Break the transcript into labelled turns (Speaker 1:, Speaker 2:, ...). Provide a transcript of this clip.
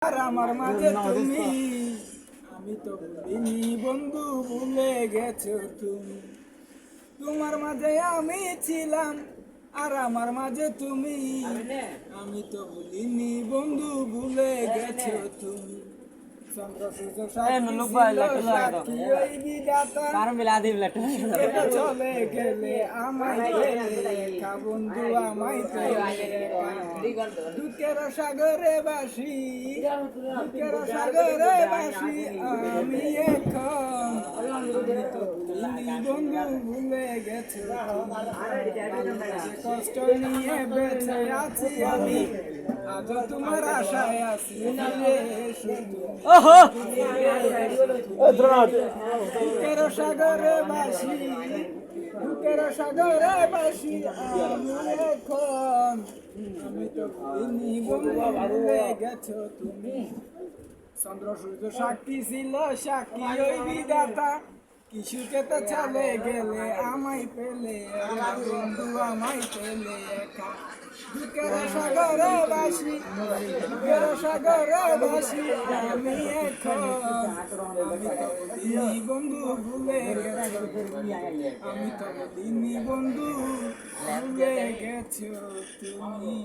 Speaker 1: আর আমার মাঝে তুমি, আমি তো ভুলিনি বন্ধু, ভুলে গেছো তুমি। তোমার মাঝে আমি ছিলাম আর আমার মাঝে তুমি, আমি তো ভুলিনি বন্ধু, ভুলে গেছো তুমি। চলে গেলে আমায় বন্ধু, আমায় দুঃখের সাগরে বাসি, দুঃখের সাগরে বাসি আমি এখন। বন্ধু ভুলে গেছে, কষ্ট নিয়ে বেঁচে আছি আমি, আজ তোমার আশায় আছি। দুঃখের সাগরে বাসি, দুঃখের সাগরে বাসি আমি এখন। আমি তো ভুলিনি বন্ধু, ভুলে গেছো তুমি। চন্দ্র সূর্য সাক্ষী ছিল, সাক্ষী ওই বিধাতা, কিছুকেতে চলে গেলে আমায় পেলে বন্ধু, আমায় পেলে একা। দুঃখের সাগরে বাসি, দুঃখের সাগরে বাসি আমি এখন। আমি তো দিনী বন্ধু, ভুলে গেছো আমি তো দিনী বন্ধু, ভুলে গেছো তুমি।